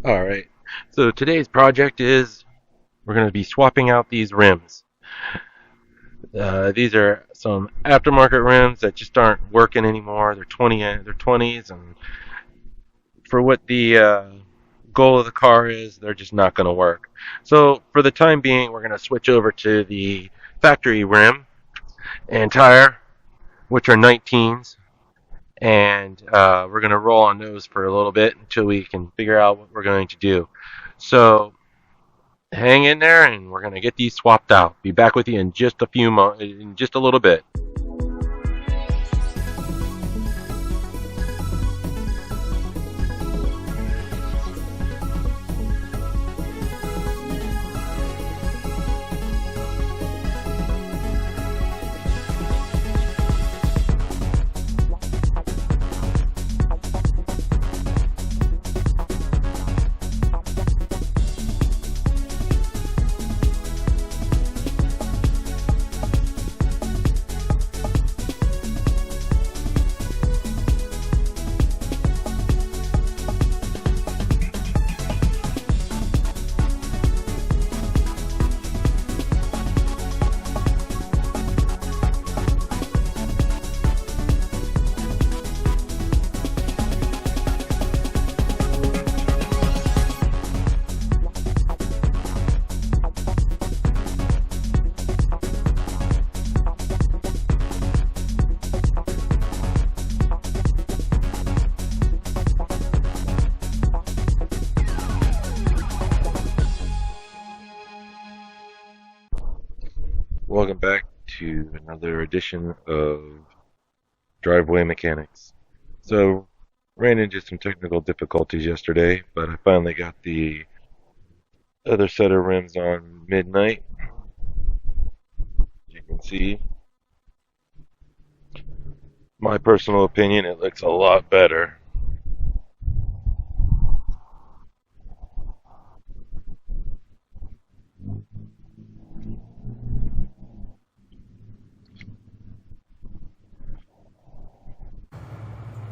Alright, so today's project is we're going to be swapping out these rims. These are some aftermarket rims that just aren't working anymore. They're 20s, and for what the goal of the car is, they're just not going to work. So for the time being, we're going to switch over to the factory rim and tire, which are 19s, and we're going to roll on those for a little bit until we can figure out what we're going to do. So hang in there, and we're gonna get these swapped out. Be back with you in just in just a little bit. Welcome back to another edition of Driveway Mechanics. So, ran into some technical difficulties yesterday, but I finally got the other set of rims on midnight. As you can see, my personal opinion, it looks a lot better.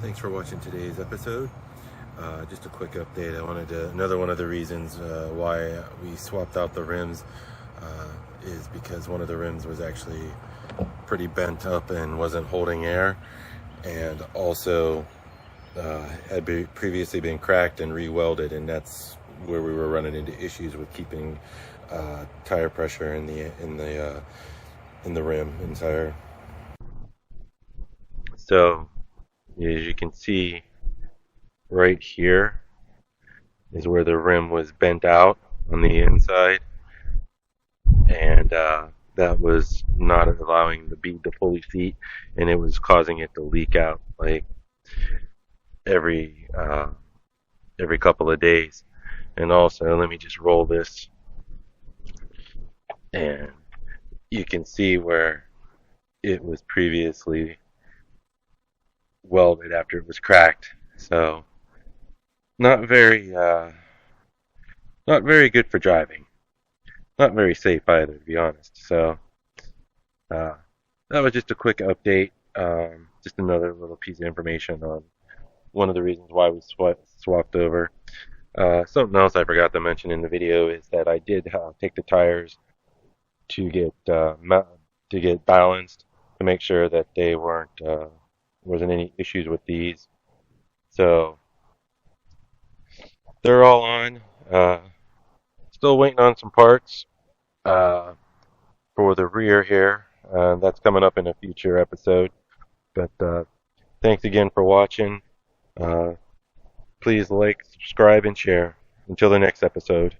Thanks for watching today's episode. Just a quick update. Another one of the reasons why we swapped out the rims is because one of the rims was actually pretty bent up and wasn't holding air, and also had previously been cracked and re-welded, and that's where we were running into issues with keeping tire pressure in the rim and tire. So as you can see, right here is where the rim was bent out on the inside, and that was not allowing the bead to fully seat, and it was causing it to leak out like every couple of days. And also, let me just roll this, and you can see where it was previously welded after it was cracked. So not very good for driving. Not very safe either, to be honest. So uh, that was just a quick update. Just another little piece of information on one of the reasons why we swapped over. Something else I forgot to mention in the video is that I did take the tires to get balanced, to make sure that they wasn't any issues with these. So they're all on. Still waiting on some parts for the rear here. That's coming up in a future episode. But thanks again for watching. Please like, subscribe, and share. Until the next episode.